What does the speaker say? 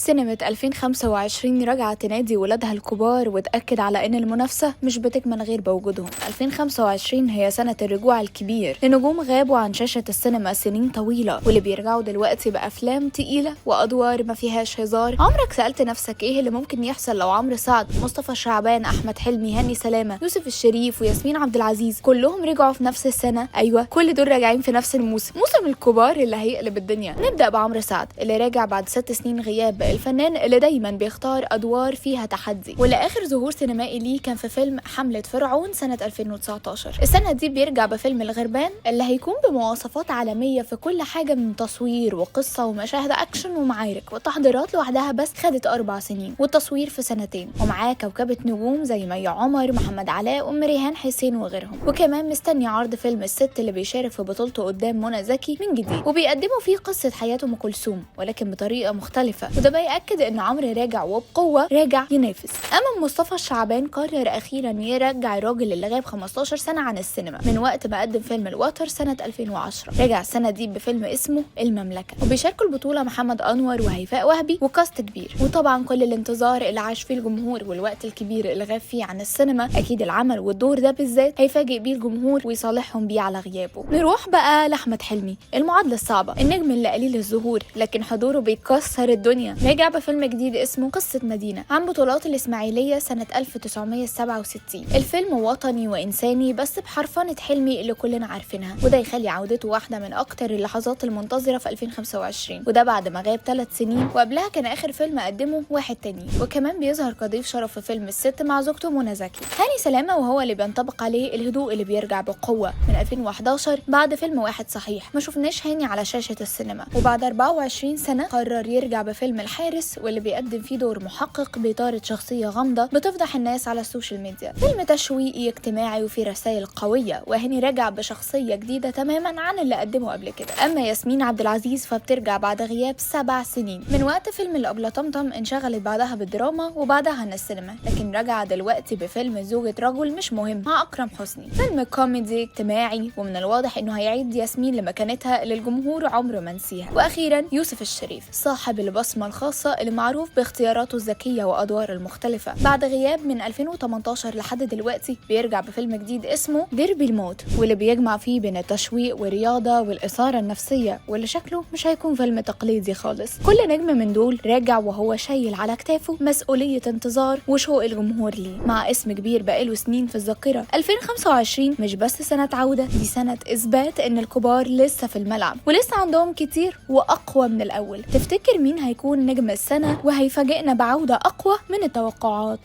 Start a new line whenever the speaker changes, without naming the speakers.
سينما 2025 رجعت تنادي ولادها الكبار وتأكد على إن المنافسة مش بتكمن غير بوجودهم. 2025 هي سنة الرجوع الكبير لنجوم غابوا عن شاشة السينما سنين طويلة واللي بيرجعوا دلوقتي بأفلام تقيلة وأدوار ما فيهاش هزار. عمرك سألت نفسك إيه اللي ممكن يحصل لو عمرو سعد، مصطفى شعبان، أحمد حلمي، هاني سلامة، يوسف الشريف وياسمين عبد العزيز كلهم رجعوا في نفس السنة؟ أيوة، كل دول راجعين في نفس الموسم، موسم الكبار اللي هيقلب الدنيا. نبدأ بعمرو سعد اللي راجع بعد 6 سنين غياب، الفنان اللي دايما بيختار ادوار فيها تحدي، واللي اخر ظهور سينمائي ليه كان في فيلم حملة فرعون سنة 2019. السنة دي بيرجع بفيلم الغربان اللي هيكون بمواصفات عالمية في كل حاجة من تصوير وقصة ومشاهد اكشن ومعارك، والتحضيرات لوحدها بس خدت 4 سنين والتصوير في 2 سنين، ومعاه كوكبة نجوم زي مي عمر، محمد علاء، ام ريهان حسين وغيرهم. وكمان مستني عرض فيلم الست اللي بيشارك في بطولته قدام منى زكي من جديد، وبيقدموا فيه قصة حياة ام كلثوم ولكن بطريقة مختلفة، وده بيأكد ان عمرو راجع وبقوة، راجع ينافس. اما مصطفى شعبان قرر اخيرا يرجع الراجل اللي غاب 15 سنة عن السينما من وقت ما قدم فيلم الوتر سنة 2010. رجع السنة دي بفيلم اسمه المملكة، وبيشاركوا البطولة محمد انور وهيفاء وهبي وكاست كبير. وطبعا كل الانتظار اللي عاش فيه الجمهور والوقت الكبير اللي غاب فيه عن السينما، اكيد العمل والدور ده بالذات هيفاجئ بيه الجمهور ويصالحهم بيه على غيابه. نروح بقى لاحمد حلمي، المعادلة الصعبة، النجم اللي قليل الظهور لكن حضوره بيكسر الدنيا. راجع بفيلم جديد اسمه قصة مدينة عن بطولات الإسماعيلية سنة 1967. الفيلم وطني وإنساني بس بحرفنة حلمي اللي كلنا عارفينها، وده يخلي عودته واحدة من أكتر اللحظات المنتظرة في 2025، وده بعد ما غاب 3 سنين، وقبلها كان آخر فيلم قدمه واحد تاني. وكمان بيظهر كضيف شرف في فيلم الست مع زوجته منى زكي. هاني سلامة وهو اللي بينطبق عليه الهدوء اللي بيرجع بقوة من 2011 بعد فيلم واحد صحيح. ما شفناش هاني على شاشة السينما، وبعد 24 سنة قرر يرجع بفيلم الحارس واللي بيقدم فيه دور محقق بيطارد شخصية غامضة بتفضح الناس على السوشيال ميديا. فيلم تشويقي اجتماعي وفيه رسائل قوية، وهاني رجع بشخصية جديدة تماما عن اللي قدمه قبل كده. اما ياسمين عبد العزيز فبترجع بعد غياب 7 سنين من وقت فيلم الأبلة طمطم، انشغلت بعدها بالدراما وبعدها عن السينما، لكن رجع دلوقتي بفيلم زوجة رجل مش مهم مع أكرم حسني، فيلم كوميدي اجتماعي، ومن الواضح انه هيعيد ياسمين لمكانتها اللي الجمهور عمره ما نسيها. واخيرا يوسف الشريف صاحب البصمة الخاصة اللي معروف باختياراته الذكية وأدوار المختلفة، بعد غياب من 2018 لحد دلوقتي بيرجع بفيلم جديد اسمه ديربي الموت، واللي بيجمع فيه بين التشويق والرياضة والإثارة النفسية، واللي شكله مش هيكون فيلم تقليدي خالص. كل نجم من دول راجع وهو شايل على كتافه مسؤولية انتظار وشوق الجمهور ليه، مع اسم كبير بقاله سنين في الذاكرة. 2025 مش بس سنة عودة، دي سنة إثبات إن الكبار لسه في الملعب ولسه عندهم كتير وأقوى من الأول. تفتكر مين هيكون نجم السنة وهيفاجئنا بعودة أقوى من التوقعات؟